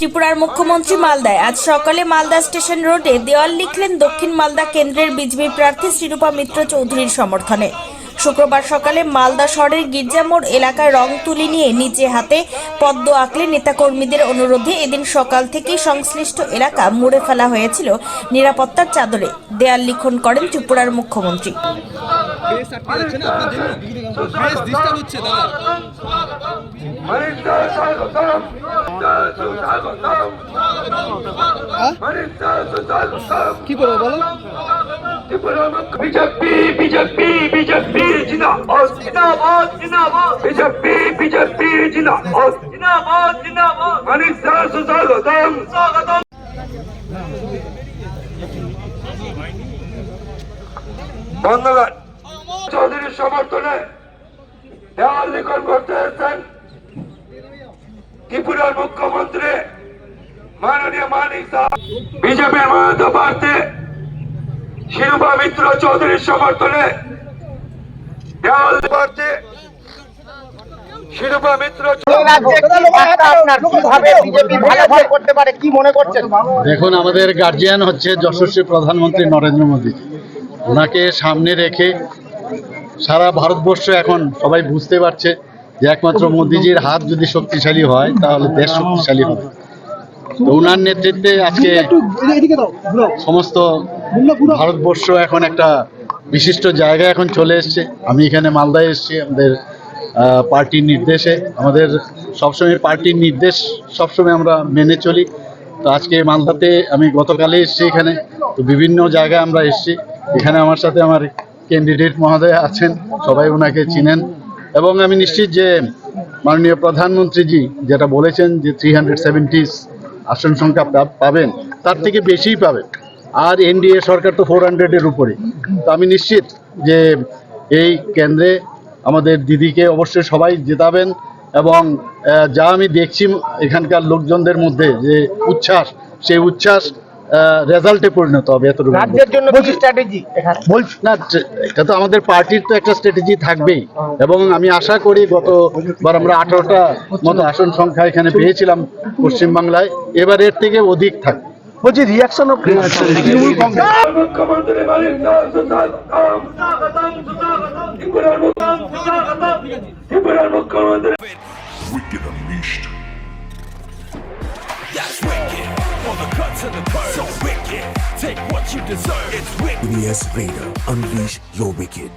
ত্রিপুরার মুখ্যমন্ত্রী মালদায় আজ সকালে মালদা স্টেশন রোডে দেওয়াল লিখলেন দক্ষিণ মালদা কেন্দ্রের বিজেপি প্রার্থী শ্রীরূপা মিত্র চৌধুরীর সমর্থনে। শুক্রবার সকালে মালদা শহরের গির্জামোড় এলাকায় রং তুলি নিয়ে নিচে হাতে পদ্ম আঁকলে নেতাকর্মীদের অনুরোধে এদিন সকাল থেকেই সংশ্লিষ্ট এলাকা মুড়ে ফেলা হয়েছিল নিরাপত্তার চাদরে। দেয়াল লিখন করেন ত্রিপুরার মুখ্যমন্ত্রী। কি করবো বলো? বিজেপি বিজেপি বিজেপি জিন্দাবাদ জিন্দাবাদ জিন্দাবাদ বিজেপি বিজেপি জিন্দাবাদ জিন্দাবাদ জিন্দাবাদ মানিক দাস স্বাগতম স্বাগতম। বন্ধুগণ, চৌধুরীর সমর্থনে দেওয়াল লিখন করতে এসেছেন ত্রিপুরার মুখ্যমন্ত্রী মাননীয় মানিক দাস। বিজেপির মনোনীত প্রার্থী শ্রীরূপা মিত্র চৌধুরীর সমর্থনে দেওয়াল প্রার্থী শ্রীরূপা মিত্র। দেখুন, আমাদের গার্জিয়ান হচ্ছে যশস্বী প্রধানমন্ত্রী নরেন্দ্র মোদী। ওনাকে সামনে রেখে সারা ভারতবর্ষ এখন সবাই বুঝতে পারছে যে একমাত্র মোদিজির হাত যদি শক্তিশালী হয় তাহলে দেশ শক্তিশালী হবে। তো ওনার নেতৃত্বে আজকে সমস্ত ভারতবর্ষ এখন একটা বিশিষ্ট জায়গায় এখন চলে এসছে। আমি এখানে মালদায় এসেছি আমাদের পার্টির নির্দেশে। আমাদের সবসময় পার্টির নির্দেশ সবসময় আমরা মেনে চলি। তো আজকে মালদাতে আমি গতকালে এসেছি এখানে। তো বিভিন্ন জায়গায় আমরা এসেছি। এখানে আমার সাথে আমার ক্যান্ডিডেট মহোদয় আছেন, সবাই ওনাকে চিনেন। এবং আমি নিশ্চিত যে মাননীয় প্রধানমন্ত্রীজি যেটা বলেছেন যে 370 আসন সংখ্যা পাবেন, তার থেকে বেশিই পাবেন। আর এনডিএ সরকার তো 400-এর উপরে। তো আমি নিশ্চিত যে এই কেন্দ্রে আমাদের দিদিকে অবশ্যই সবাই জেতাবেন। এবং যা আমি দেখছি এখানকার লোকজনদের মধ্যে যে উচ্ছ্বাস, সেই উচ্ছ্বাস রেজাল্টে পরিণত হবে। এতটুকু রাজ্যের জন্য কি স্ট্র্যাটেজি না, এটা তো আমাদের পার্টির তো একটা স্ট্র্যাটেজি থাকবেই। এবং আমি আশা করি গতবার আমরা 18টা মতো আসন সংখ্যা এখানে পেয়েছিলাম পশ্চিমবাংলায়, এবার এর থেকে অধিক থাকবে। বলছি রিয়াকশন অফ মুখ্যমন্ত্রী মানিক দাস স্বাগতম স্বাগতম স্বাগতম ত্রিপুরার মুখ্যমন্ত্রী। Wicked Unleashed. That's wicked. For the cut to the curb. So wicked. Take what you deserve. It's wicked. Yes, Vader. Unleash your wicked.